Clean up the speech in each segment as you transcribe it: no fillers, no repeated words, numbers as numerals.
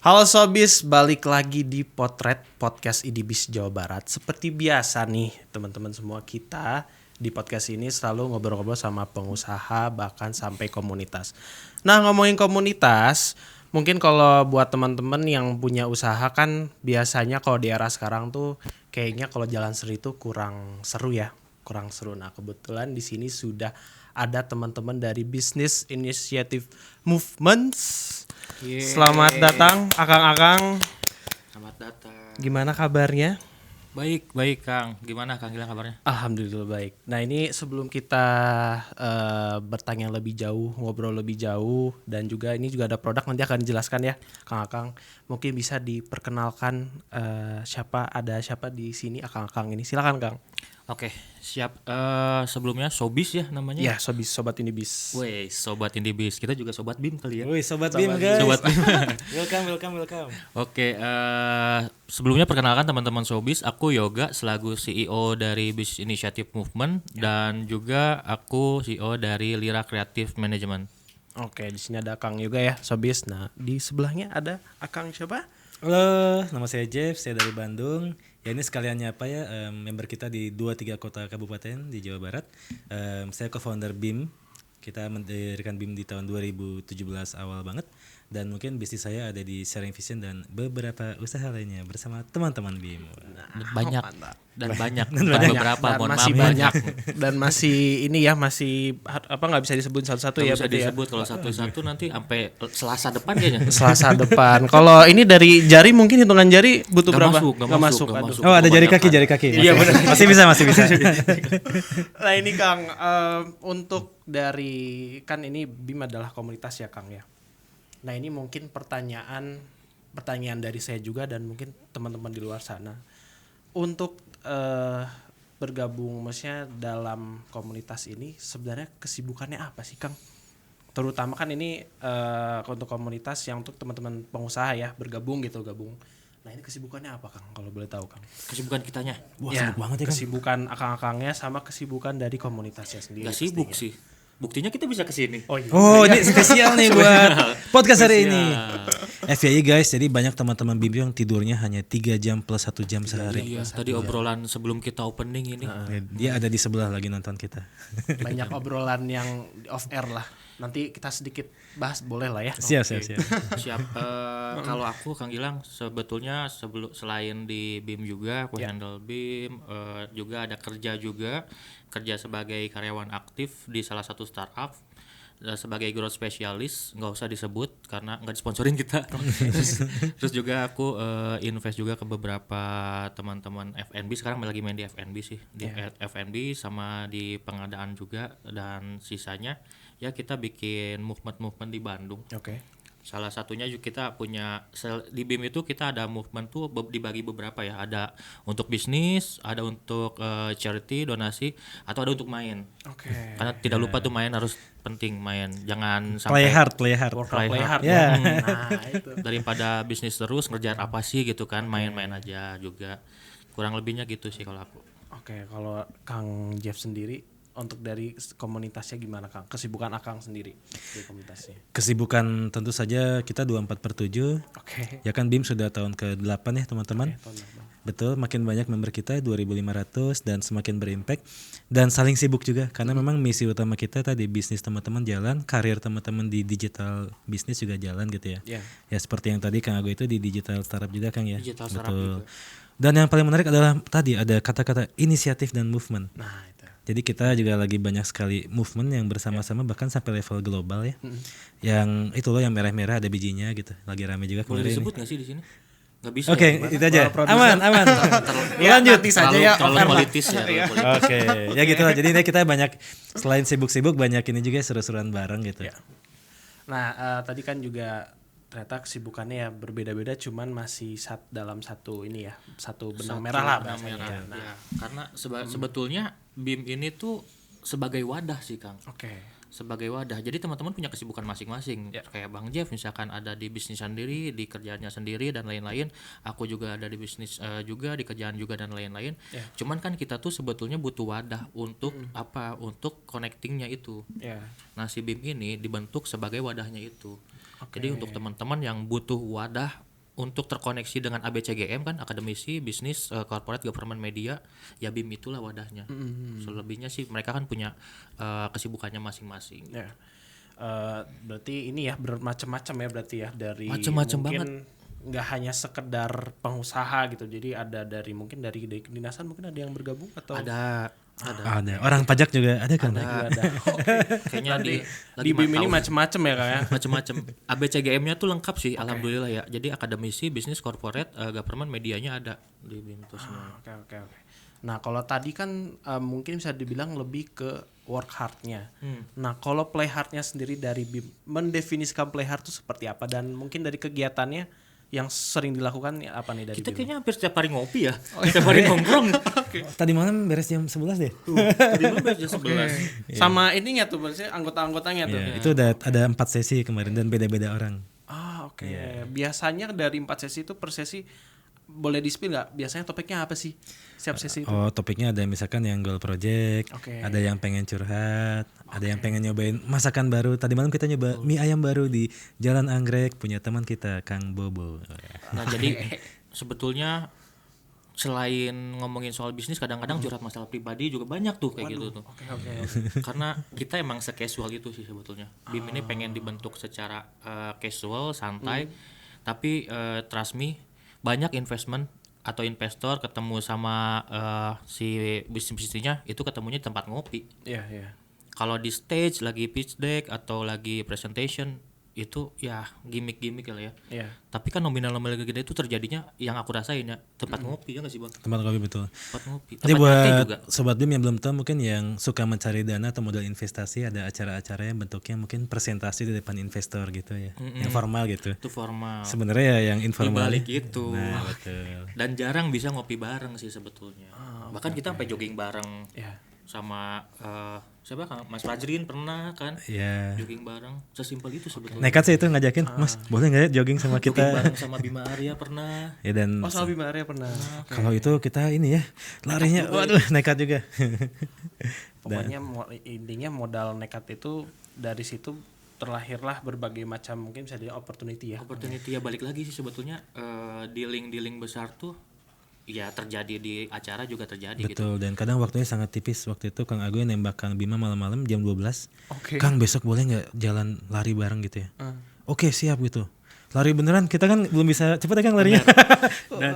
Halo Sobis, balik lagi di Potret Podcast IDBIS Jawa Barat. Seperti biasa nih teman-teman semua, kita di podcast ini selalu ngobrol-ngobrol sama pengusaha bahkan sampai komunitas. Nah, ngomongin komunitas, mungkin kalau buat teman-teman yang punya usaha kan biasanya kalau di era sekarang tuh kayaknya kalau jalan seri itu kurang seru ya, kurang seru. Nah, kebetulan di sini sudah ada teman-teman dari Business Initiative Movements. Selamat datang Akang-akang. Selamat datang. Gimana kabarnya? Baik Kang. Gimana Kang Gilang kabarnya? Alhamdulillah baik. Nah ini sebelum kita bertanya lebih jauh, ngobrol lebih jauh, dan juga ini juga ada produk nanti akan dijelaskan ya Kang Akang. Mungkin bisa diperkenalkan siapa di sini Akang-akang ini. Silakan Kang. Oke, siap. Sebelumnya Sobis ya namanya? Ya, Sobat Indibis. Woi, Sobat Indibis. Kita juga Sobat BIM kali ya. Woi, Sobat BIM guys. Sobat BIM. Welcome. Oke, sebelumnya perkenalkan teman-teman Sobis, aku Yoga selaku CEO dari Business Initiative Movement dan juga aku CEO dari Lira Creative Management. Oke, di sini ada Kang juga ya, Sobis. Nah, di sebelahnya ada Akang siapa? Halo, nama saya Jeff, saya dari Bandung. Ya ini sekaliannya apa ya, member kita di 2-3 kota kabupaten di Jawa Barat. Saya co-founder BIM. Kita mendirikan BIM di tahun 2017 awal banget. Dan mungkin bisnis saya ada di Sharing Vision dan beberapa usaha lainnya bersama teman-teman BIM. Banyak dan banyak. Beberapa, Dan mohon masih maaf. banyak dan masih ini ya, masih apa nggak bisa disebut satu-satu ya, Bisa berarti ya? disebut kalau satu-satu nanti sampai Selasa depan kayaknya. Selasa depan. Kalau ini dari jari, mungkin hitungan jari butuh Nggak berapa? masuk, nggak masuk. Aduh. Oh, ada jari kaki. Iya, benar. Masih bisa. Nah ini Kang, untuk dari kan ini BIM adalah komunitas ya Kang ya. Nah ini mungkin pertanyaan dari saya juga dan mungkin teman-teman di luar sana. Untuk bergabung maksudnya dalam komunitas ini sebenarnya kesibukannya apa sih Kang? Terutama kan ini untuk komunitas yang untuk teman-teman pengusaha ya gabung. Nah ini kesibukannya apa Kang kalau boleh tahu Kang? Kesibukan kitanya. Wah, Ya, sibuk banget ya, Kang. kesibukan akang-akangnya sama kesibukan dari komunitasnya sendiri. Gak sibuk pastinya. sih. Buktinya kita bisa kesini. Oh, iya. Oh, ini spesial nih buat podcast hari ini. FYI guys, jadi banyak teman-teman BIM yang tidurnya hanya 3 jam plus 1 jam sehari. Iya, tadi obrolan sebelum kita opening ini. Dia ada di sebelah lagi nonton kita. Banyak obrolan yang off air lah. Nanti kita sedikit bahas boleh lah ya. Siap. Siap. Kalau aku Kang Gilang sebetulnya selain di BIM juga aku handle BIM, juga ada kerja sebagai karyawan aktif di salah satu startup sebagai growth specialist, nggak usah disebut karena nggak disponsorin kita. Terus juga aku invest juga ke beberapa teman-teman F&B, sekarang lagi main di F&B sih, di F&B sama di pengadaan juga, dan sisanya ya kita bikin movement di Bandung. Oke. Salah satunya juga kita punya di BIM itu kita ada movement tuh dibagi beberapa ya, ada untuk bisnis, ada untuk charity, donasi, atau ada untuk main. Oke. Karena tidak lupa tuh main harus penting, main jangan sampai Play hard. Play hard. Ya. Nah, itu. daripada bisnis terus ngerjain apa sih gitu kan, main-main aja juga, kurang lebihnya gitu sih kalau aku. Oke, kalau Kang Jeff sendiri untuk dari komunitasnya gimana Kang? Kesibukan Akang sendiri di komunitasnya. Kesibukan tentu saja kita 24/7. Oke. Ya kan BIM sudah tahun ke-8 ya teman-teman. Betul, makin banyak member kita 2.500 dan semakin berimpact dan saling sibuk juga karena memang misi utama kita tadi bisnis teman-teman jalan, karir teman-teman di digital bisnis juga jalan gitu ya. Yeah. Ya seperti yang tadi Kang Ago itu di digital startup juga Kang ya. Digital startup Betul. juga. Dan yang paling menarik adalah tadi ada kata-kata inisiatif dan movement. Nah, itu. Jadi kita juga lagi banyak sekali movement yang bersama-sama bahkan sampai level global ya. Yang itu loh yang merah-merah ada bijinya gitu. Lagi rame juga Boleh kemarin. disebut nggak sih di sini? Nggak bisa. Oke, ya? itu aja. Aman. Ya, nanti saja ya. Terlalu politis ya. terlalu politis. Oke, ya gitu lah. Jadi ini kita banyak selain sibuk-sibuk banyak ini juga seru-seruan bareng gitu. Ya. Nah, tadi kan juga ternyata kesibukannya ya berbeda-beda, cuman masih dalam satu ini ya, satu benang merah lah Benang bahasanya. merah. Nah, Ya, karena sebetulnya BIM ini tuh sebagai wadah sih Kang. oke. Sebagai wadah. Jadi teman-teman punya kesibukan masing-masing. Kayak Bang Jeff misalkan ada di bisnis sendiri, di kerjaannya sendiri dan lain-lain. Aku juga ada di bisnis juga, di kerjaan juga dan lain-lain. Cuman kan kita tuh sebetulnya butuh wadah untuk apa? Untuk connectingnya itu. Ya. Nah si BIM ini dibentuk sebagai wadahnya itu. Jadi untuk teman-teman yang butuh wadah untuk terkoneksi dengan ABCGM kan, akademisi, bisnis, corporate, government, media, ya BIM itulah wadahnya. Selebihnya sih mereka kan punya kesibukannya masing-masing. Ya. Berarti ini ya bermacam-macam ya berarti ya, dari Macam-macam mungkin nggak hanya sekedar pengusaha gitu, jadi ada dari mungkin dari kedinasan mungkin ada yang bergabung atau Ada. Ada. Orang pajak juga ada kan? ada. Kayaknya di lagi BIM ini mantau. macam-macam ya Kak ya. Macam-macam. ABCGM-nya tuh lengkap sih, alhamdulillah ya. Jadi akademisi, bisnis, corporate, government, medianya ada di BIM itu semua. Oke. Nah kalau tadi kan mungkin bisa dibilang lebih ke work hardnya. Nah kalau play hardnya sendiri dari BIM, mendefinisikan play hard itu seperti apa, dan mungkin dari kegiatannya yang sering dilakukan apa nih dari Kita BIM? kayaknya hampir setiap hari ngopi ya. Setiap hari nongkrong. Tadi malam beres jam 11 deh. Tadi malam jam 11. Sama ininya tuh maksudnya anggota-anggotanya tuh. Ya, itu ada 4 sesi kemarin dan beda-beda orang. Oke. Biasanya dari 4 sesi itu per sesi boleh di-spill nggak? Biasanya topiknya apa sih setiap sesi itu? Oh, topiknya ada misalkan yang goal project, Oke. ada yang pengen curhat, ada yang pengen nyobain masakan baru. Tadi malam kita nyoba mie ayam baru di Jalan Anggrek punya teman kita Kang Bobo. Nah, jadi sebetulnya selain ngomongin soal bisnis, kadang-kadang curhat masalah pribadi juga banyak tuh kayak gitu tuh. Oke. Karena kita emang se-casual itu sih sebetulnya. BIM ini pengen dibentuk secara casual, santai, tapi trust me, banyak investment atau investor ketemu sama si bisnisnya itu ketemunya di tempat ngopi. Iya. Kalau di stage lagi pitch deck atau lagi presentation itu ya gimmick lah ya. Iya. Tapi kan nominal-nominal gede itu terjadinya yang aku rasain ya tempat ngopi ya nggak sih bang? Tempat kopi betul. Tempat ngopi. Jadi Tempat nyantai buat juga. sobat BIM yang belum tahu, mungkin yang suka mencari dana atau modal investasi, ada acara-acara yang bentuknya mungkin presentasi di depan investor gitu ya. Yang formal gitu. Itu formal. Sebenarnya ya yang informal. Dibalik itu. Nah, betul. Dan jarang bisa ngopi bareng sih sebetulnya. Bahkan kita sampai jogging bareng Iya. sama siapa Kang? Mas Fajrin pernah kan Ya. jogging bareng. Sesimpel itu sebetulnya. Nekat sih itu ngajakin, Mas, boleh nggak ya jogging sama Jogging kita? bareng sama Bima Arya pernah. Ya dan Oh, sama Bima Arya pernah. kalau itu kita ini ya larinya, waduh nekat juga. Pokoknya intinya modal nekat itu dari situ terlahirlah berbagai macam mungkin bisa jadi opportunity ya. Opportunity ya balik lagi sih sebetulnya dealing besar tuh ya terjadi di acara juga terjadi gitu. Betul, dan kadang waktunya sangat tipis. Waktu itu Kang Agung nembak Kang Bima malam-malam jam 12. Oke. Kang, besok boleh nggak jalan lari bareng gitu ya? Oke, siap gitu. Lari beneran, kita kan belum bisa cepet ya Kang larinya. Dan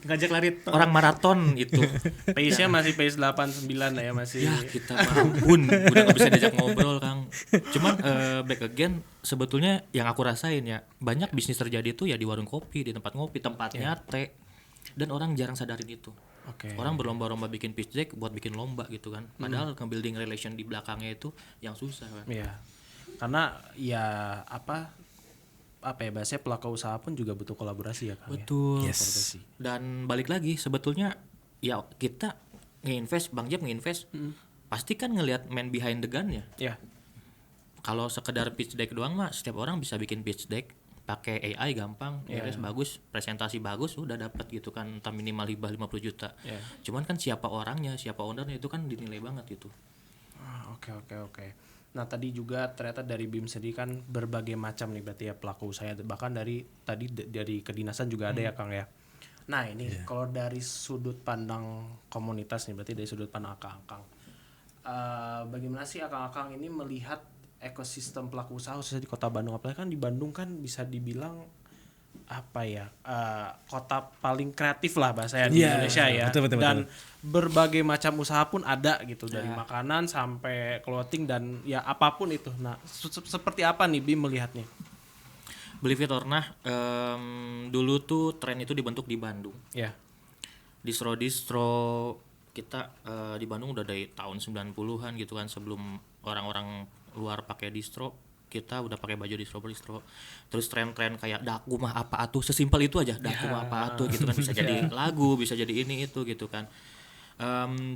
ngajak lari orang maraton itu. Pace-nya masih pace 89 ya masih. Ya kita ampun udah gak bisa diajak ngobrol Kang. Cuman back again sebetulnya yang aku rasain ya banyak bisnis terjadi tuh ya di warung kopi, di tempat ngopi, tempatnya teh. Dan orang jarang sadarin itu. Oke. Orang berlomba-lomba bikin pitch deck buat bikin lomba gitu kan. Padahal nge-building relation di belakangnya itu yang susah kan. Iya. Karena ya apa ya bahasanya pelaku usaha pun juga butuh kolaborasi ya Kang. Betul. Yes. Dan balik lagi sebetulnya ya kita nge-invest, Bang Jeb nge-invest pasti kan ngelihat man behind the gun ya. Ya. Kalau sekedar pitch deck doang mah setiap orang bisa bikin pitch deck pakai AI gampang, beres bagus, presentasi bagus udah dapat gitu kan, entah minimal hibah 50 juta. Cuman kan siapa orangnya, siapa ownernya itu kan dinilai banget itu. Oke. Nah tadi juga ternyata dari BIM sendiri kan berbagai macam nih berarti ya pelaku usaha, bahkan dari tadi dari kedinasan juga ada ya Kang ya. Nah ini kalau dari sudut pandang komunitas nih, berarti dari sudut pandang Akang, bagaimana sih Akang ini melihat ekosistem pelaku usaha khususnya di Kota Bandung? Apalagi kan di Bandung kan bisa dibilang apa ya, kota paling kreatif lah bahasanya di Indonesia ya. Betul. Dan berbagai macam usaha pun ada gitu, dari makanan sampai clothing dan ya apapun itu. Nah seperti apa nih BIM melihatnya? Believe it or not, dulu tuh tren itu dibentuk di Bandung. Ya. Distro kita di Bandung udah dari tahun 90-an gitu kan, sebelum orang-orang luar pakai distro, kita udah pakai baju distro. Terus tren-tren kayak daku mah apa atuh, sesimpel itu aja, daku mah apa atuh gitu kan, bisa jadi lagu, bisa jadi ini itu gitu kan.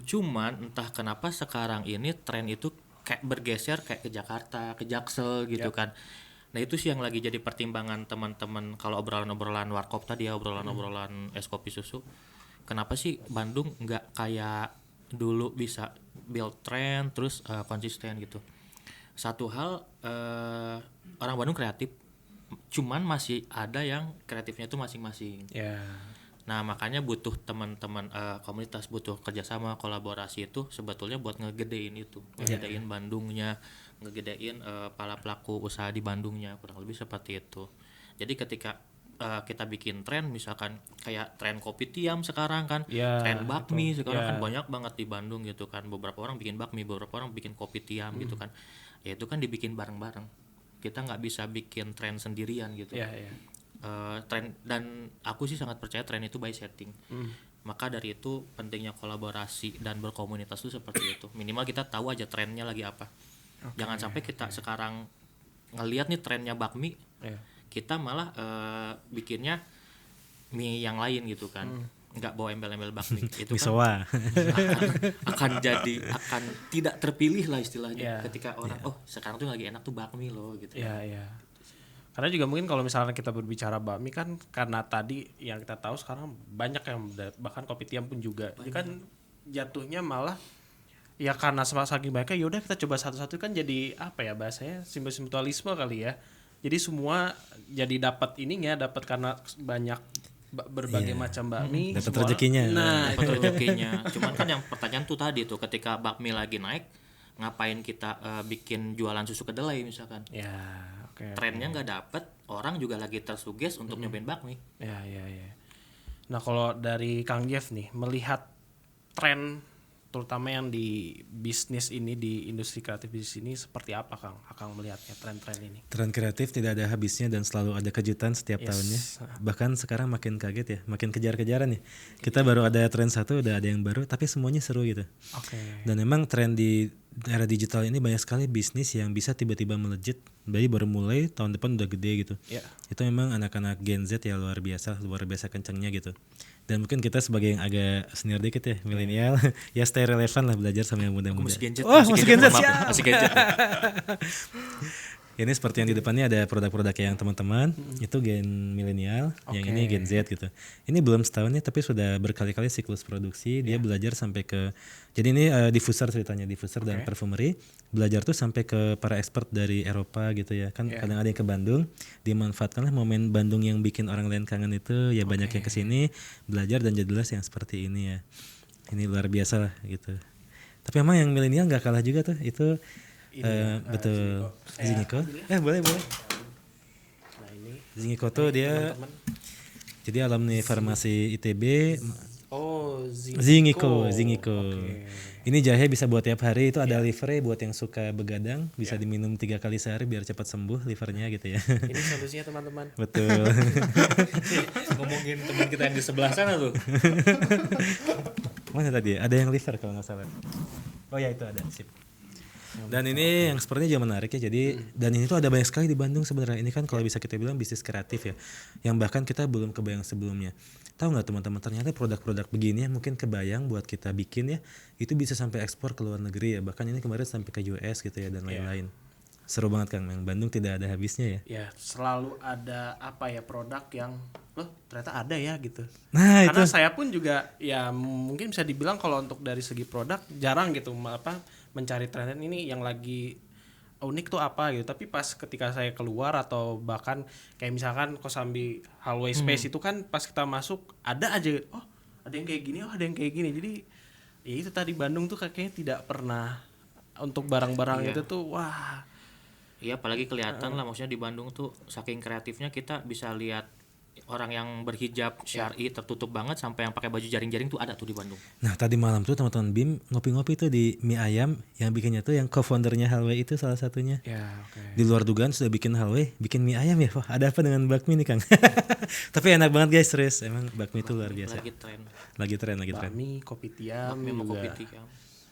Cuman entah kenapa sekarang ini tren itu kayak bergeser kayak ke Jakarta, ke Jaksel gitu kan. Nah itu sih yang lagi jadi pertimbangan teman-teman kalau obrolan-obrolan warkop tadi ya, obrolan-obrolan es kopi susu. Kenapa sih Bandung nggak kayak dulu bisa build trend terus konsisten gitu? Satu hal, orang Bandung kreatif, cuman masih ada yang kreatifnya itu masing-masing. Ya. Nah makanya butuh teman-teman komunitas, butuh kerjasama, kolaborasi itu sebetulnya buat ngegedein itu, ngegedein Bandungnya, ngegedein para pelaku usaha di Bandungnya, kurang lebih seperti itu. Jadi ketika kita bikin tren, misalkan kayak tren kopi tiam sekarang kan, Ya, tren bakmi sekarang ya. kan banyak banget di Bandung gitu kan, beberapa orang bikin bakmi, beberapa orang bikin kopi tiam gitu kan, ya itu kan dibikin bareng-bareng, kita nggak bisa bikin tren sendirian gitu. Ya, ya. Tren, dan aku sih sangat percaya tren itu by setting. Maka dari itu pentingnya kolaborasi dan berkomunitas itu seperti itu. Minimal kita tahu aja trennya lagi apa. Jangan sampai kita sekarang ngelihat nih trennya bakmi, Ya. kita malah bikinnya mie yang lain gitu kan. Nggak bawa embel-embel bakmi itu kan Misowa. akan tidak terpilih lah istilahnya. Ya. Ketika orang sekarang tuh lagi enak tuh bakmi loh gitu. Ya, ya. Karena juga mungkin kalau misalnya kita berbicara bakmi kan, karena tadi yang kita tahu sekarang banyak yang bahkan kopi tiam pun juga. Jadi kan jatuhnya malah ya karena saking banyaknya yaudah kita coba satu-satu, kan jadi apa ya bahasanya, simbol-simbolisme kali ya. Jadi semua jadi dapat ininya, dapat karena banyak berbagai macam bakmi. Dapat semua orang- rezekinya. Nah, Dapat rezekinya. Cuman kan yang pertanyaan tuh tadi tuh, ketika bakmi lagi naik, ngapain kita bikin jualan susu kedelai misalkan? ya oke. Trennya nggak dapet, orang juga lagi tersuges untuk nyobain bakmi. Ya, ya, ya. Nah, kalau dari Kang Jeff nih, melihat tren terutama yang di bisnis ini, di industri kreatif bisnis ini, seperti apa Kang? Akang melihatnya tren-tren ini. Tren kreatif tidak ada habisnya dan selalu ada kejutan setiap tahunnya. Bahkan sekarang makin kaget ya, makin kejar-kejaran ya. Kita baru ada tren satu, udah ada yang baru, tapi semuanya seru gitu. Oke. Dan memang tren di era digital ini banyak sekali bisnis yang bisa tiba-tiba melejit. Jadi baru mulai tahun depan udah gede gitu. Ya. Itu memang anak-anak Gen Z ya luar biasa kencengnya gitu. Dan mungkin kita sebagai yang agak senior dikit ya, milenial, ya stay relevan lah, belajar sama yang muda-muda. Masih gadget. Oh, masih Gen Z, maaf, siap. masih gadget. Ini seperti yang di depannya ada produk-produk yang teman-teman itu gen milenial, yang ini Gen Z gitu. Ini belum setahun ya, tapi sudah berkali-kali siklus produksi. Dia belajar sampai ke, jadi ini diffuser ceritanya, diffuser dan perfumery. Belajar tuh sampai ke para expert dari Eropa gitu ya. Kan kadang ada yang ke Bandung, dimanfaatkanlah momen Bandung yang bikin orang lain kangen itu, ya banyak yang kesini belajar dan jadilah yang seperti ini ya. Ini luar biasa lah gitu. Tapi emang yang milenial nggak kalah juga tuh, itu betul. Ziniko. Boleh. Nah, ini Ziniko tuh dia jadi alumni farmasi ITB. oh, Ziniko. Oke. Ini jahe bisa buat tiap hari, itu ada livernya buat yang suka begadang, bisa diminum 3 kali sehari biar cepat sembuh livernya gitu ya. Ini solusinya teman-teman. Betul. Ngomongin teman kita yang di sebelah sana tuh. Mana tadi? Ada yang liver kalau nggak salah. Oh ya itu ada, sip. Dan ini yang sepertinya juga menarik ya. Jadi dan ini tuh ada banyak sekali di Bandung sebenarnya. Ini kan kalau bisa kita bilang bisnis kreatif ya, yang bahkan kita belum kebayang sebelumnya. Tahu nggak teman-teman, ternyata produk-produk begini yang mungkin kebayang buat kita bikin ya, itu bisa sampai ekspor ke luar negeri ya. Bahkan ini kemarin sampai ke US gitu ya dan lain-lain. Seru banget Kang, yang Bandung tidak ada habisnya ya. Ya, selalu ada apa ya, produk yang loh ternyata ada ya gitu. Nah Karena itu. saya pun juga ya mungkin bisa dibilang kalau untuk dari segi produk jarang gitu mencari tren ini yang lagi unik tuh apa gitu. Tapi pas ketika saya keluar atau bahkan kayak misalkan Kosambi Hallway Space itu kan pas kita masuk ada aja, oh ada yang kayak gini, oh ada yang kayak gini. Jadi ya itu tadi Bandung tuh kayaknya tidak pernah untuk barang-barang itu tuh wah. Iya, apalagi kelihatan lah, maksudnya di Bandung tuh saking kreatifnya kita bisa lihat orang yang berhijab syar'i tertutup banget sampai yang pakai baju jaring-jaring tuh ada tuh di Bandung. Nah tadi malam tuh teman-teman BIM ngopi-ngopi tuh di mie ayam yang bikinnya tuh yang co-foundernya Hallway itu salah satunya. Ya, oke. Di luar dugaan sudah bikin Hallway, bikin mie ayam ya. Wah, ada apa dengan bakmi nih Kang? Tapi enak banget guys, serius. Emang bakmi itu luar biasa. Lagi tren. Lagi tren. Bakmi, kopi tiam Bakmi sama juga. kopi tiam.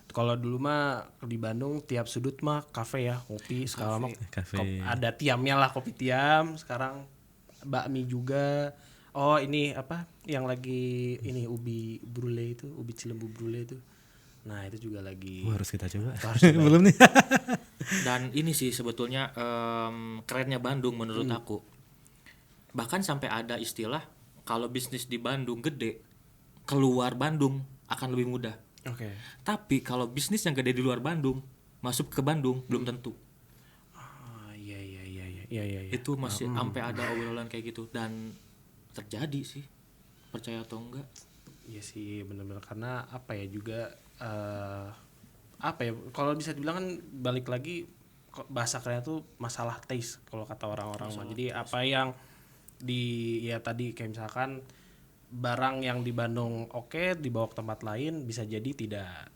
Kalau dulu mah di Bandung tiap sudut mah kafe ya, kopi. Sekarang mah Kafe. ada tiamnya lah, kopi tiam. Sekarang bakmi juga. Oh ini apa yang lagi ini ubi brule itu, ubi cilembu brule itu. Nah itu juga lagi. Wah, harus kita coba. Harus coba. Belum nih. Dan ini sih sebetulnya kerennya Bandung menurut aku. Bahkan sampai ada istilah kalau bisnis di Bandung gede, keluar Bandung akan lebih mudah. Oke. Tapi kalau bisnis yang gede di luar Bandung, masuk ke Bandung belum tentu. Ah iya. Iya. Itu masih sampai ada obrolan kayak gitu dan terjadi sih, percaya atau enggak. Iya sih benar-benar, karena apa ya juga apa ya, kalau bisa dibilang kan balik lagi bahasa kerennya tuh masalah taste kalau kata orang-orang mah. Jadi apa yang ya tadi kayak misalkan barang yang di Bandung dibawa ke tempat lain bisa jadi tidak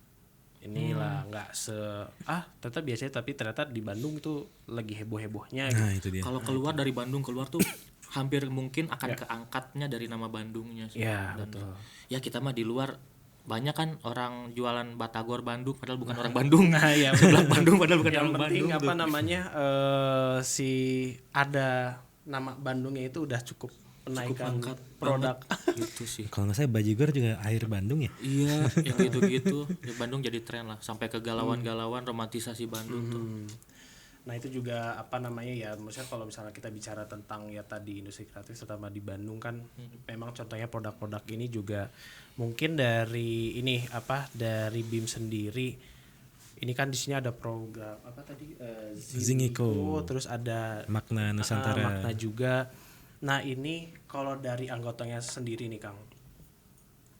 inilah nggak ternyata biasanya, tapi ternyata di Bandung itu lagi heboh-hebohnya gitu. Nah, itu dia. Kalau keluar dari Bandung keluar tuh hampir mungkin akan keangkatnya dari nama Bandungnya sih. Iya, Dan betul. ya kita mah di luar banyak kan orang jualan batagor Bandung padahal bukan orang Bandung. Nah, iya, sebelah Bandung padahal bukan yang orang penting Bandung. apa namanya si ada nama Bandungnya itu udah cukup menaikkan angkat produk. Gitu sih. Kalau nggak saya bajigur juga air Bandung ya. Iya, yang gitu-gitu. Ya, Bandung jadi tren lah, sampai ke galauan-galauan romantisasi Bandung tuh. Nah itu juga apa namanya ya, maksudnya kalau misalnya kita bicara tentang ya tadi industri kreatif terutama di Bandung kan memang contohnya produk-produk ini juga mungkin dari ini apa dari BIM sendiri. Ini kan di sini ada program apa tadi Zingiko, terus ada Makna Nusantara. Makna juga. Nah ini kalau dari anggotanya sendiri nih Kang,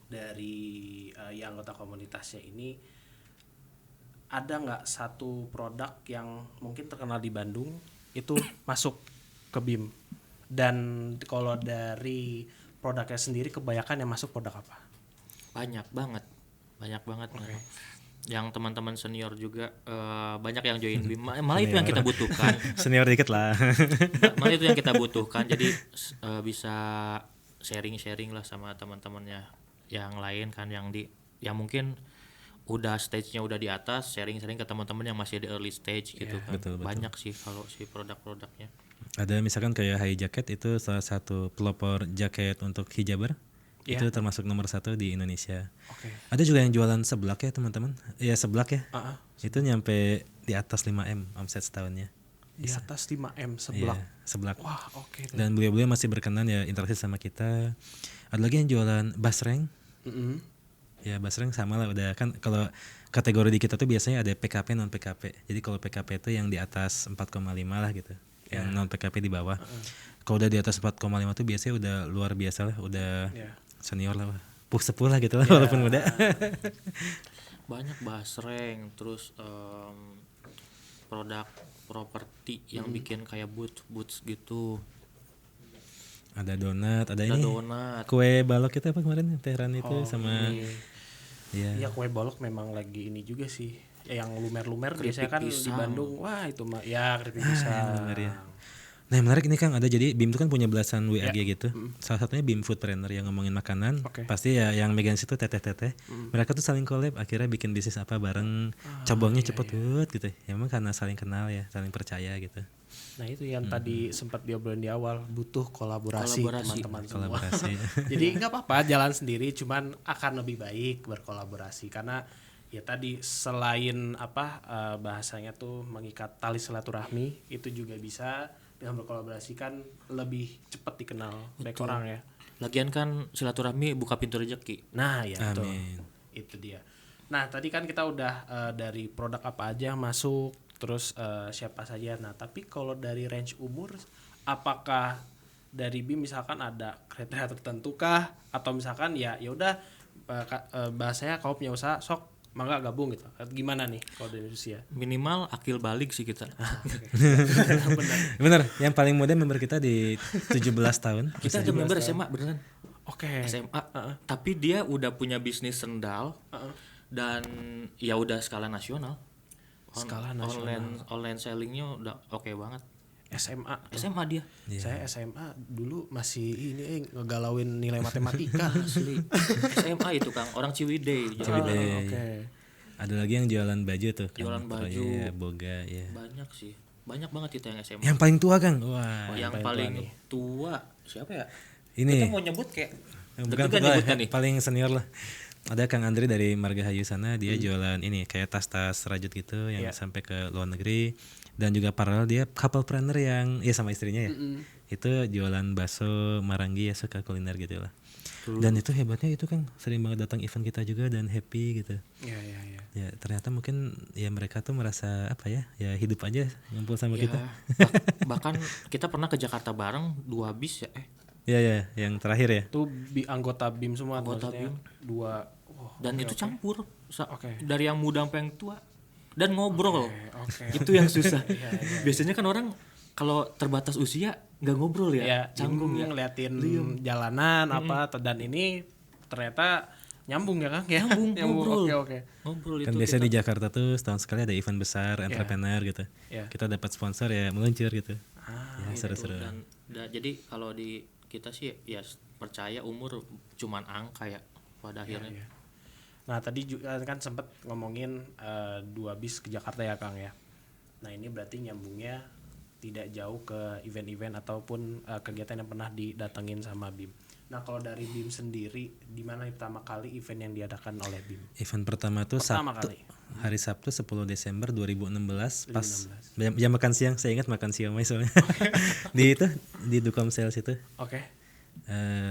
dari ya anggota komunitasnya ini, ada nggak satu produk yang mungkin terkenal di Bandung itu masuk ke BIM? Dan kalau dari produknya sendiri kebanyakan yang masuk produk apa? Banyak banget. Okay. Yang teman-teman senior juga banyak yang join BIM. Malah itu yang kita butuhkan. Senior dikit lah. Malah itu yang kita butuhkan. Jadi bisa sharing-sharing lah sama teman-temannya yang lain kan, yang mungkin udah stage-nya udah di atas, sharing-sharing ke teman-teman yang masih di early stage gitu kan. Betul. Banyak sih kalau si produk-produknya. Ada misalkan kayak Hai Jacket, itu salah satu pelopor jaket untuk hijaber. Itu termasuk nomor 1 di Indonesia. Ada juga yang jualan seblak ya teman-teman. Ya seblak ya. Itu nyampe di atas 5M omset setahunnya. Di atas 5M seblak. Iya, seblak. Wah, oke. Dan beliau-beliau masih berkenan ya interaksi sama kita. Ada lagi yang jualan basreng. Ya basreng sama lah, udah kan kalau kategori di kita tuh biasanya ada PKP non PKP. Jadi kalau PKP itu yang di atas 4,5 lah gitu. Yang non PKP di bawah. Kalau udah di atas 4,5 tuh biasanya udah luar biasa lah, udah senior lah. Sepuh lah gitu lah walaupun muda. Banyak basreng, terus produk properti yang bikin kayak boots gitu. Ada donat, ada ini. Donat. Kue balok itu apa kemarin Tehran itu sama Iya kue bolok memang lagi ini juga sih. Ya, yang lumer-lumer biasanya kan di Bandung. Wah itu mah ya keripik pisang. Nah yang menarik ini Kang, ada jadi BIM itu kan punya belasan WAG gitu. Salah satunya BIM Foodpreneur yang ngomongin makanan. Pasti ya yang megang situ teteh-teteh. Mereka tuh saling collab, akhirnya bikin bisnis apa bareng. Cabangnya cepet banget gitu. Ya emang karena saling kenal ya, saling percaya gitu. Nah itu yang tadi sempat diobrolin di awal, butuh kolaborasi. Teman-teman semua. Jadi nggak apa-apa jalan sendiri, cuman akan lebih baik berkolaborasi karena ya tadi selain apa bahasanya tuh mengikat tali silaturahmi, itu juga bisa dengan berkolaborasi kan lebih cepat dikenal banyak orang ya. Lagian kan silaturahmi buka pintu rezeki. Nah ya betul. Amin. Itu dia. Nah tadi kan kita udah dari produk apa aja yang masuk, terus siapa saja. Nah tapi kalau dari range umur, apakah dari BIM misalkan ada kriteria tertentu kah, atau misalkan ya udah bahasanya kau punya usaha sok mangga gabung gitu, gimana nih kalau dari usia? Minimal akil balik sih kita. Bener, yang paling muda member kita di 17 tahun. Kita ada member SMA beneran. Oke. SMA. Tapi dia udah punya bisnis sendal dan ya udah skala nasional. Online sellingnya udah oke banget. SMA dia. Saya SMA dulu masih ini ngegalauin nilai matematika asli. SMA itu Kang, orang Ciwidey. Oke. Ada lagi yang jualan baju tuh. Jualan baju. Ya, boga ya. Banyak sih. Banyak banget itu yang SMA. Yang paling tua Kang. Wah. Yang paling tua siapa ya? Ini. Kita mau nyebut kayak bukan nih. Paling senior lah. Ada Kang Andri dari Margahayu sana, dia jualan ini kayak tas-tas rajut gitu yang sampai ke luar negeri. Dan juga paralel dia couple planner yang ya sama istrinya ya. itu jualan bakso Marangi ya, suka kuliner gitu lah. Dan itu hebatnya itu kan sering banget datang event kita juga dan happy gitu. Iya. Ya ternyata mungkin ya mereka tuh merasa apa ya hidup aja ngumpul sama kita. Bahkan kita pernah ke Jakarta bareng 2 bis ya. Ya yang terakhir ya. Itu anggota BIM semua, Anggota maksudnya BIM. 2. Dan itu campur Oke. dari yang muda sampai yang tua dan ngobrol. Oke. Itu yang susah. Biasanya kan orang kalau terbatas usia nggak ngobrol ya, Ya, canggung ya. ngeliatin jalanan apa dan ini ternyata nyambung ya Kang ya. Nyambung, ngobrol. Oke. Ngobrol Kan itu biasanya di Jakarta tuh setahun sekali ada event besar entrepreneur gitu. Iya. Kita dapat sponsor ya meluncur gitu. Ya gitu. seru-seru. Jadi kalau di kita sih ya percaya umur cuman angka ya pada akhirnya. Iya. Nah tadi juga kan sempat ngomongin 2 bis ke Jakarta ya Kang ya. Nah ini berarti nyambungnya tidak jauh ke event-event ataupun kegiatan yang pernah didatengin sama BIM. Nah kalau dari BIM sendiri, di mana pertama kali event yang diadakan oleh BIM? Event pertama tuh Pertama Sabtu, kali. hari Sabtu 10 Desember 2016 pas jam makan siang. Saya ingat makan siomay soalnya. di Dukom Sales itu. Oke.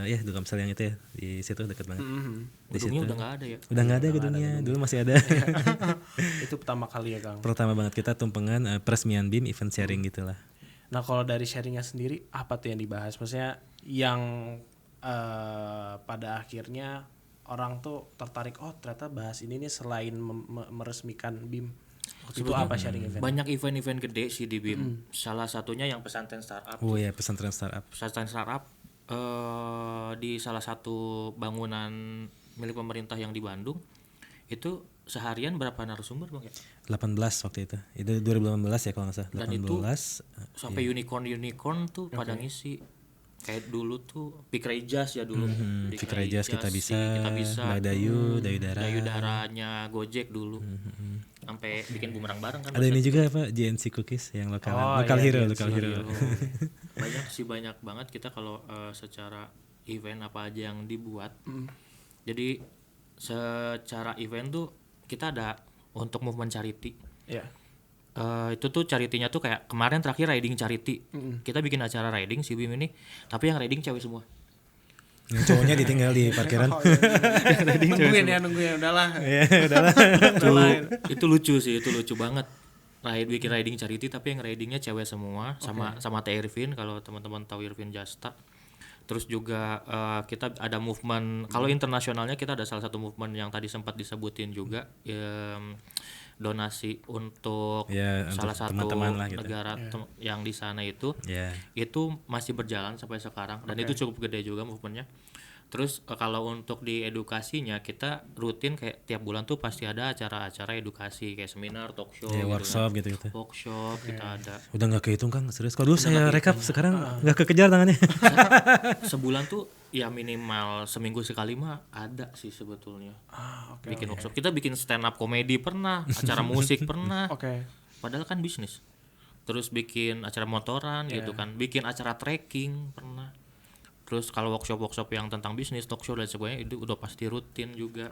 Ya Dukom Sales yang itu ya di situ dekat banget. Di Gedungnya situ udah nggak ada ya. udah nggak ada gedungnya, dulu masih ada. Itu pertama kali ya Kang. Pertama banget kita tumpengan peresmian BIM event sharing gitulah. Nah kalau dari sharingnya sendiri apa tuh yang dibahas? Maksudnya yang pada akhirnya orang tuh tertarik, oh ternyata bahas ini nih selain meresmikan BIM. Itu apa sharing event? Banyak event-event gede sih di BIM. Salah satunya yang pesantren startup. Oh ya pesantren startup. Pesantren startup di salah satu bangunan milik pemerintah yang di Bandung itu seharian berapa narasumber Bang ya? 18 waktu itu. Itu 2018 ya kalau nggak salah. Dan 18. itu sampai unicorn tuh pada ngisi. Kayak dulu tuh Fikri Jas ya dulu. Fikri Jas kita bisa. Mbak Dayu Daranya Gojek dulu. Sampai bikin bumerang bareng kan. Ada ini juga apa GNC Cookies yang lokal hero. Banyak banget kita kalau secara event apa aja yang dibuat. Jadi secara event tuh kita ada untuk movement charity. Iya. Itu tuh charity-nya tuh kayak kemarin terakhir riding charity. Kita bikin acara riding si BIM ini, tapi yang riding cewek semua. Yang cowoknya ditinggal di parkiran. Nungguin udahlah. Itu lucu sih, itu lucu banget. Bikin riding charity tapi yang ridingnya cewek semua, sama Teh Irvin kalau teman-teman tahu Irvin Jasta. Terus juga kita ada movement, kalau internasionalnya kita ada salah satu movement yang tadi sempat disebutin juga, donasi untuk salah satu teman-teman lah gitu. negara yang di sana itu masih berjalan sampai sekarang dan itu cukup gede juga movementnya. Terus kalau untuk di edukasinya kita rutin kayak tiap bulan tuh pasti ada acara-acara edukasi kayak seminar, talk show, workshop gitu. Workshop kita ada. Udah nggak kehitung Kang, serius. Kalau dulu saya rekap sekarang nggak kekejar tangannya. Sebulan tuh ya minimal seminggu sekali mah ada sih sebetulnya. Bikin workshop. Kita bikin stand up komedi pernah, acara musik pernah. Padahal kan bisnis. Terus bikin acara motoran gitu kan, bikin acara trekking pernah. Terus kalau workshop yang tentang bisnis, talk show dan sebagainya itu udah pasti rutin juga.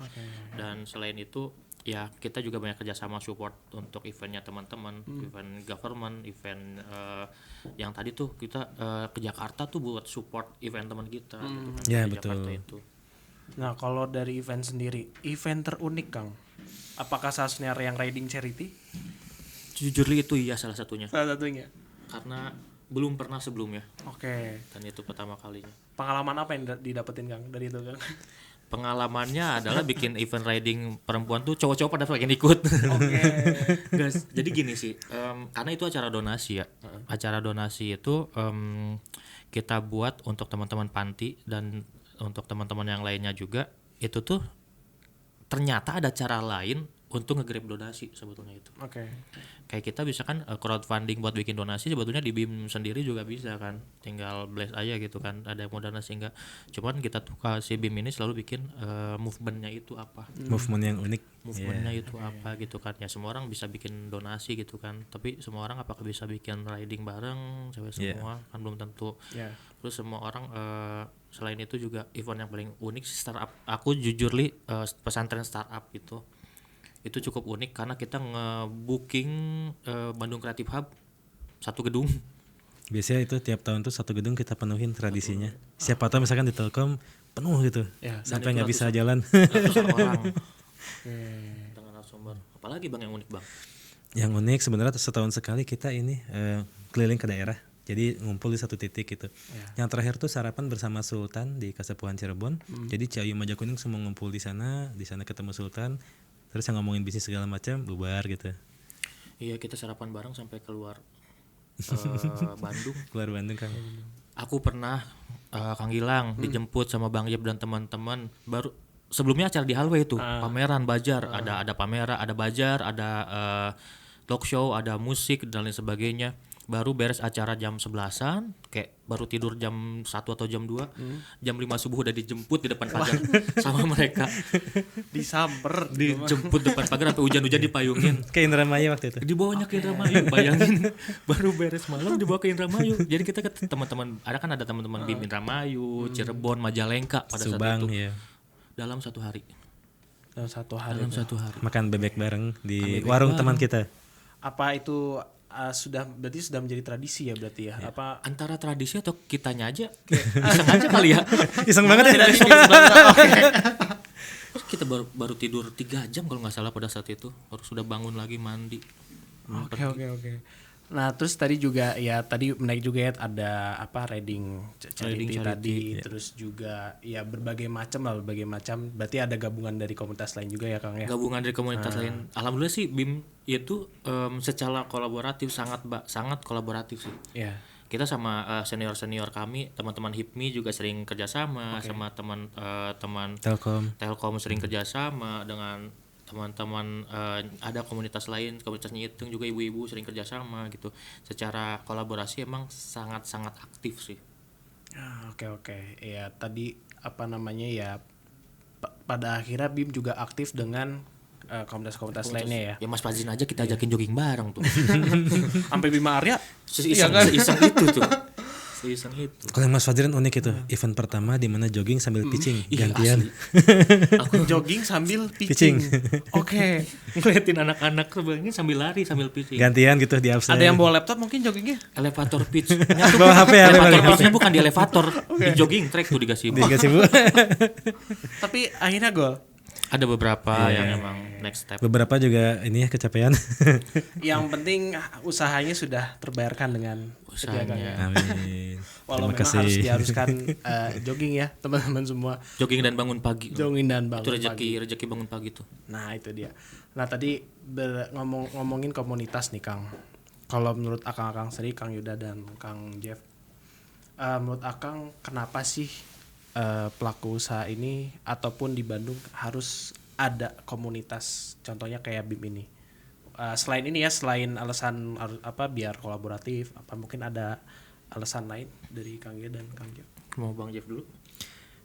Dan selain itu ya kita juga banyak kerjasama support untuk eventnya teman-teman, event government, event yang tadi tuh kita ke Jakarta tuh buat support event teman kita. Gitu kan, Ya di betul. Jakarta itu. Nah kalau dari event sendiri, event terunik Kang, apakah salah satunya yang riding charity? Jujur itu iya salah satunya. Salah satunya. Karena belum pernah sebelumnya. Dan itu pertama kalinya. Pengalaman apa yang didapetin Kang dari itu Kang? Pengalamannya adalah bikin event riding perempuan tuh cowok-cowok pada pengen ikut. Jadi gini sih, karena itu acara donasi ya. Acara donasi itu kita buat untuk teman-teman panti dan untuk teman-teman yang lainnya juga. Itu tuh ternyata ada cara lain untuk nge-grab donasi sebetulnya itu. Kayak kita bisa kan crowdfunding buat bikin donasi sebetulnya di BIM sendiri juga bisa kan. Tinggal blast aja gitu kan. Ada yang mau donasi enggak. Cuman kita tuh si BIM ini selalu bikin movementnya itu apa. Movement yang unik. Movementnya itu apa gitu kan. Ya semua orang bisa bikin donasi gitu kan. Tapi semua orang apakah bisa bikin riding bareng cewek semua kan belum tentu. Terus semua orang selain itu juga event yang paling unik startup. Aku jujur pesantren startup gitu. Itu cukup unik karena kita nge-booking Bandung Creative Hub satu gedung. Biasanya itu tiap tahun tuh satu gedung kita penuhin tradisinya. Siapa tahu misalkan di Telkom penuh gitu, Ya, sampai nggak bisa jalan. Ratusan orang dengan narasumber. Apalagi bang yang unik bang? Yang unik sebenarnya setahun sekali kita ini keliling ke daerah. Jadi ngumpul di satu titik gitu. Yang terakhir tuh sarapan bersama Sultan di Kasepuhan Cirebon. Jadi Ciayu Majakuning semua ngumpul di sana ketemu Sultan. Terus yang ngomongin bisnis segala macam, bubar gitu. Iya kita sarapan bareng sampai keluar Bandung. Keluar Bandung kan. Aku pernah Kang Gilang dijemput sama Bang Yeb dan teman-teman. Baru sebelumnya acara di Hallway itu pameran Bajar, ada pameran, ada Bajar, ada talk show, ada musik dan lain sebagainya. Baru beres acara jam 11-an, kayak baru tidur jam 1 atau jam 2. Jam 5 subuh udah dijemput di depan pagar sama mereka. Disamper. Dijemput depan pagar sampai hujan-hujan dipayungin. Ke Indramayu waktu itu. Dibawanya ke Indramayu, bayangin. Baru beres malam dibawa ke Indramayu. Jadi kita ke teman-teman, ada teman-teman BIM Indramayu, Cirebon, Majalengka pada Subang, saat itu. ya. Dalam satu hari. Dalam satu hari. Dalam satu hari. Makan bebek bareng di warung teman kita. Apa itu berarti sudah menjadi tradisi ya berarti ya? Apa Antara tradisi atau kitanya aja kayak iseng aja kali ya. Iseng banget ya. Terus kita baru tidur 3 jam kalau nggak salah pada saat itu. Baru sudah bangun lagi mandi. Oke. Nah, terus tadi juga ya tadi menarik juga ya ada apa reading charity tadi, terus juga ya berbagai macam. Berarti ada gabungan dari komunitas lain juga ya Kang ya. Gabungan dari komunitas lain. Alhamdulillah sih BIM itu secara kolaboratif sangat kolaboratif sih. Iya. Kita sama senior kami, teman-teman HIPMI juga sering kerjasama, sama teman-teman Telkom sering kerjasama dengan teman-teman ada komunitas lain, komunitasnya itu juga ibu-ibu sering kerjasama gitu. Secara kolaborasi emang sangat-sangat aktif sih. Oke. Ya tadi apa namanya ya pada akhirnya BIM juga aktif dengan komunitas-komunitas lainnya ya. Ya Mas Fazlin aja kita ajakin jogging bareng tuh. Sampai Bima Arya Seiseng itu tuh. Seiseng itu. Kalau Mas Fadrin unik itu, event pertama di mana jogging sambil pitching, gantian. Aku jogging sambil pitching. Oke. ngeliatin anak-anak kebayangin sambil lari sambil pitching. Gantian gitu di absen. Ada yang bawa laptop mungkin joggingnya? Elevator pitch. Bawa HP ya, Elevator pitch-nya bukan di elevator, di jogging track tuh di Gasibu. Tapi akhirnya gol. Ada beberapa yang emang next step. Beberapa juga ini ya kecapean. Yang penting usahanya sudah terbayarkan dengan Usahanya. Amin. Walau Terima memang kasih. harus diharuskan jogging ya teman-teman semua. Jogging dan bangun pagi. Jogging dan bangun Itu pagi. rezeki bangun pagi tuh. Nah itu dia. Nah tadi ngomongin komunitas nih Kang. Kalau menurut Akang sendiri, Kang Yuda dan Kang Jeff, menurut Akang kenapa sih pelaku usaha ini ataupun di Bandung harus ada komunitas contohnya kayak BIM ini? Selain ini ya, selain alasan apa biar kolaboratif, apa mungkin ada alasan lain dari Kang Yuda dan Kang Jeff? Mau Bang Jeff dulu?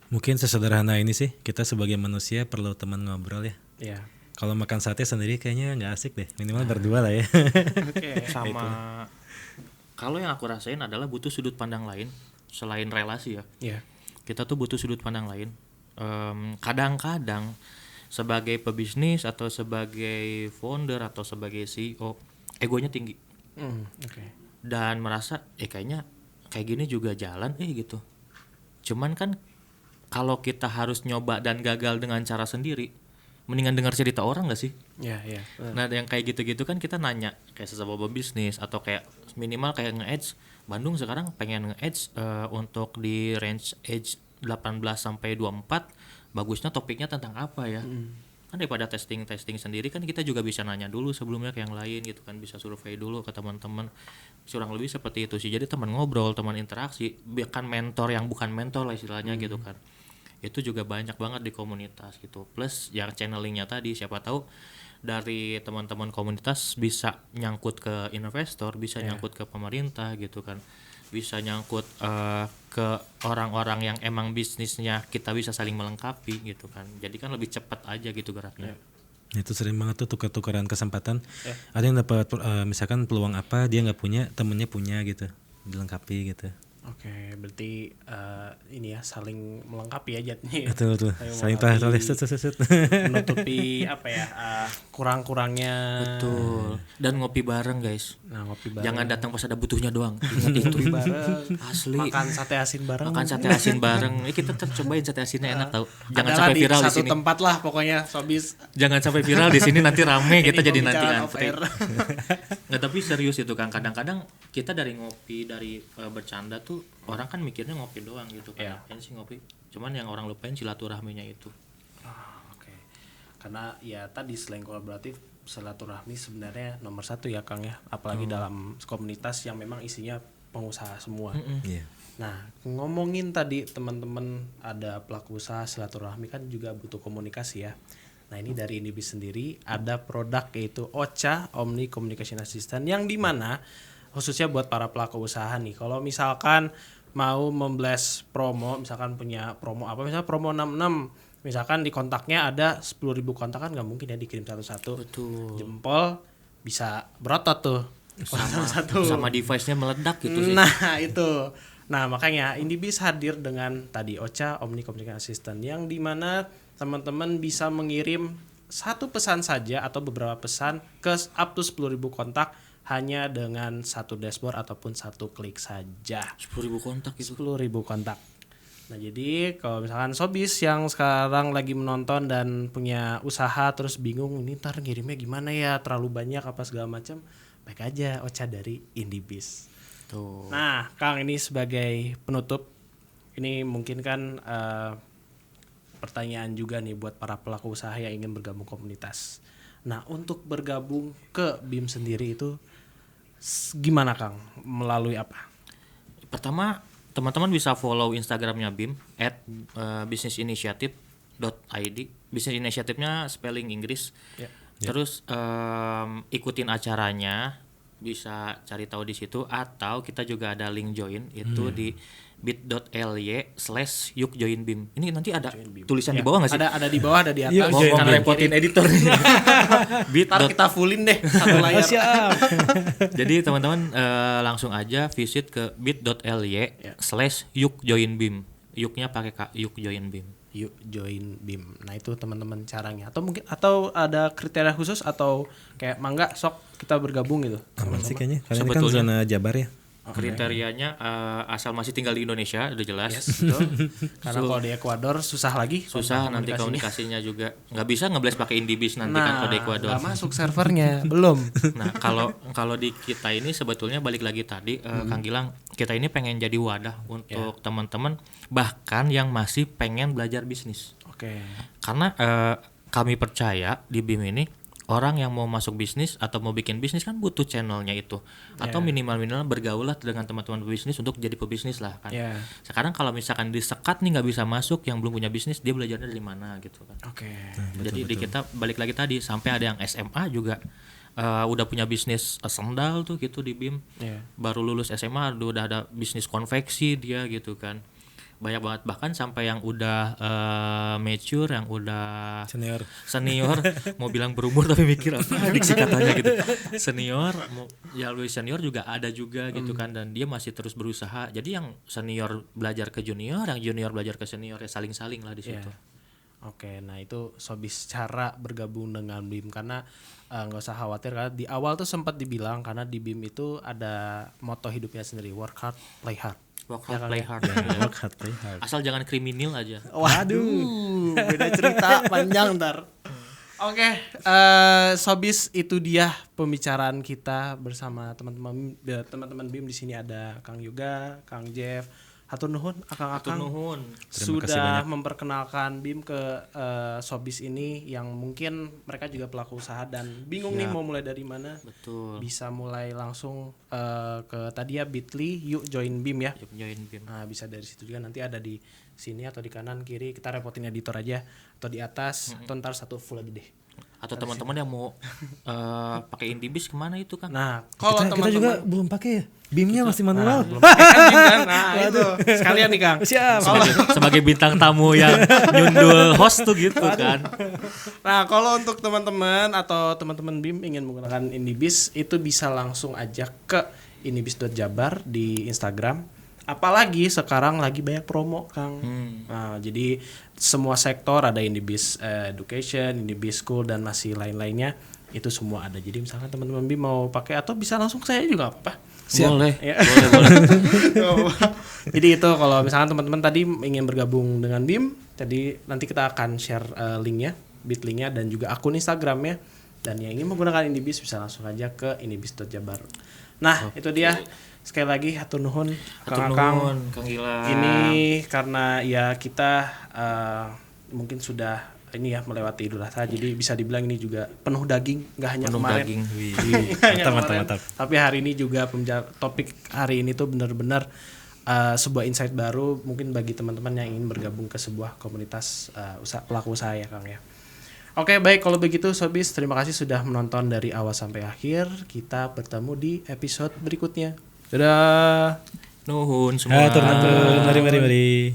Mungkin sesederhana ini sih, kita sebagai manusia perlu teman ngobrol ya. Iya. Kalau makan sate sendiri kayaknya nggak asik deh, minimal berdua lah ya. Oke. Sama kalau yang aku rasain adalah butuh sudut pandang lain selain relasi ya. Iya. Kita tuh butuh sudut pandang lain. Kadang-kadang sebagai pebisnis atau sebagai founder atau sebagai CEO, egonya tinggi. Oke. Dan merasa kayaknya kayak gini juga jalan gitu. Cuman kan kalau kita harus nyoba dan gagal dengan cara sendiri, mendingan dengar cerita orang gak sih? Iya. Nah yang kayak gitu-gitu kan kita nanya kayak sesama pebisnis atau kayak minimal kayak nge-edge Bandung sekarang pengen nge-edge untuk di range edge 18 sampai 24, bagusnya topiknya tentang apa ya? Kan daripada testing sendiri kan kita juga bisa nanya dulu sebelumnya ke yang lain gitu kan, bisa survei dulu ke teman-teman. Kurang lebih seperti itu sih. Jadi teman ngobrol, teman interaksi, bahkan mentor yang bukan mentor lah istilahnya gitu kan. Itu juga banyak banget di komunitas gitu. Plus yang channelingnya tadi, siapa tahu dari teman-teman komunitas bisa nyangkut ke investor, bisa nyangkut ke pemerintah gitu kan, bisa nyangkut ke orang-orang yang emang bisnisnya kita bisa saling melengkapi gitu kan. Jadi kan lebih cepat aja gitu geraknya. Itu sering banget tuh tukar-tukaran kesempatan. Ada yang dapat misalkan peluang apa dia nggak punya, temennya punya gitu, dilengkapi gitu. Oke, berarti ini ya saling melengkapi ya jadinya. Betul. Saling set. Menutupi apa ya kurang-kurangnya. Betul. Dan ngopi bareng guys. Nah, ngopi bareng. Jangan datang pas ada butuhnya doang. Ingat itu. Ngopi bareng. Asli. Makan sate asin bareng. Makan sate asin bareng. Ini kita cobain sate asinnya enak tau. Jangan Adalah sampai viral di satu sini. tempat lah pokoknya Sobis. Jangan sampai viral di sini nanti rame kita jadi nanti pembicaraan off antri. air. Nggak, tapi serius itu kan kadang-kadang kita dari ngopi dari bercanda tuh orang kan mikirnya ngopi doang gitu kan. Iya. Ngapain sih ngopi? Cuman yang orang lupain silaturahminya itu. Oke. Karena ya tadi selain kolaboratif, silaturahmi sebenarnya nomor satu ya Kang ya. Apalagi dalam komunitas yang memang isinya pengusaha semua. Iya. Nah, ngomongin tadi teman-teman ada pelaku usaha silaturahmi kan juga butuh komunikasi ya. Nah, ini dari Indibis sendiri ada produk yaitu OCA Omni Communication Assistant yang dimana khususnya buat para pelaku usaha nih. Kalau misalkan mau memblast promo, misalkan punya promo apa, misalnya promo 66, misalkan di kontaknya ada 10.000 kontak kan nggak mungkin ya dikirim satu-satu. Betul. Jempol bisa berotot tuh. Sama device-nya meledak gitu sih. Nah itu. Nah makanya Indibis hadir dengan tadi OCA Omni Communication Assistant yang dimana teman-teman bisa mengirim satu pesan saja atau beberapa pesan ke up to 10.000 kontak hanya dengan satu dashboard ataupun satu klik saja. 10.000 kontak itu. 10.000 kontak. Nah jadi kalau misalkan Sobis yang sekarang lagi menonton dan punya usaha terus bingung ini ntar ngirimnya gimana ya, terlalu banyak apa segala macam, baik aja OCA dari Indibis. Tuh. Nah Kang, ini sebagai penutup, ini mungkin kan pertanyaan juga nih buat para pelaku usaha yang ingin bergabung komunitas. Nah untuk bergabung ke BIM sendiri itu gimana Kang? Melalui apa? Pertama, teman-teman bisa follow Instagramnya BIM @businessinitiative.id. Business Initiative-nya spelling Inggris. Ya. Terus ikutin acaranya, bisa cari tahu di situ, atau kita juga ada link join itu di bit.ly/yukjoinbim. Ini nanti ada tulisan di bawah nggak sih? Ada di bawah, ada di atas. Mau ngerepotin editor nih. Ntar kita fullin deh satu layar. Jadi teman-teman langsung aja visit ke bit.ly/yukjoinbim. Yuknya pakai yuk join BIM. Yuk join BIM. Nah itu teman-teman caranya. Atau ada kriteria khusus atau kayak mangga sok kita bergabung gitu. Aman sih kayaknya. Karena ini kan Sebetulnya zona Jabar ya. Kriterianya asal masih tinggal di Indonesia udah jelas. Yes, betul. Karena kalau di Ekuador susah lagi. Susah nanti komunikasinya juga. Nggak bisa ngeblast pakai Indibis nanti kan kalau di Ekuador. Nggak masuk servernya belum. Nah kalau di kita ini sebetulnya balik lagi tadi Kang Gilang, kita ini pengen jadi wadah untuk teman-teman bahkan yang masih pengen belajar bisnis. Oke. Karena kami percaya di BIM ini orang yang mau masuk bisnis atau mau bikin bisnis kan butuh channelnya itu, atau minimal bergaul lah dengan teman-teman bisnis untuk jadi pebisnis lah kan. Sekarang kalau misalkan disekat nih nggak bisa masuk, yang belum punya bisnis dia belajarnya dari mana gitu kan. Oke. Jadi di kita balik lagi tadi sampai ada yang SMA juga udah punya bisnis sendal tuh gitu di BIM. Baru lulus SMA udah ada bisnis konveksi dia gitu kan. Banyak banget, bahkan sampai yang udah mature, yang udah senior mau bilang berumur tapi mikir apa diksi katanya gitu, senior ya lebih senior juga ada juga gitu kan, dan dia masih terus berusaha. Jadi yang senior belajar ke junior, yang junior belajar ke senior, ya saling-saling lah di situ. Oke, nah itu Sobis cara bergabung dengan BIM, karena nggak usah khawatir karena di awal tuh sempat dibilang karena di BIM itu ada moto hidupnya sendiri, work hard, play hard. Work hard, play hard. Work hard, play hard. Asal jangan kriminal aja. Waduh, beda cerita panjang ntar. Oke, Sobis, itu dia pembicaraan kita bersama teman-teman BIM. Di sini ada Kang Yoga, Kang Jeff, hatur nuhun akang-akang sudah memperkenalkan BIM ke Sobis ini yang mungkin mereka juga pelaku usaha dan bingung nih mau mulai dari mana. Betul. Bisa mulai langsung ke tadi ya bit.ly yuk join BIM ya. Yuk join BIM. Nah, bisa dari situ juga, nanti ada di sini atau di kanan kiri, kita repotin editor aja, atau di atas atau ntar satu full aja deh. Atau teman-teman yang mau pakai Indibis kemana itu kan? Nah, kalau kita juga belum pakai ya. BIM-nya masih manual. Nah, itu sekalian nih Kang. Siap. Sebagai bintang tamu yang nyundul host tuh gitu kan. Nah, kalau untuk teman-teman atau teman-teman BIM ingin menggunakan Indibis, itu bisa langsung aja ke indibis.jabar di Instagram, Apalagi sekarang lagi banyak promo, Kang. Nah, jadi semua sektor ada Indibis Education, Indibis School dan masih lain-lainnya itu semua ada. Jadi misalkan teman-teman BIM mau pakai atau bisa langsung ke saya juga apa? Boleh. Ya. Boleh. Jadi itu kalau misalkan teman-teman tadi ingin bergabung dengan BIM, tadi nanti kita akan share linknya, Bitlinknya dan juga akun Instagramnya. Dan yang ingin menggunakan Indibis bisa langsung aja ke indibis.jabar. Nah, itu dia. Sekali lagi hatur nuhun Kang Akang. Kang Gilang. Ini karena ya kita mungkin sudah ini ya melewati Idul Adha, jadi bisa dibilang ini juga penuh daging, nggak hanya Penuh kemarin. daging. Nggak hanya Mantap, kemarin. mantap. Tapi hari ini juga topik hari ini tuh benar-benar sebuah insight baru mungkin bagi teman-teman yang ingin bergabung ke sebuah komunitas pelaku usaha ya Kang ya. Oke, baik kalau begitu Sobis, terima kasih sudah menonton dari awal sampai akhir. Kita bertemu di episode berikutnya. Dadah. Nuhun semua. Hatur nuhun, mari.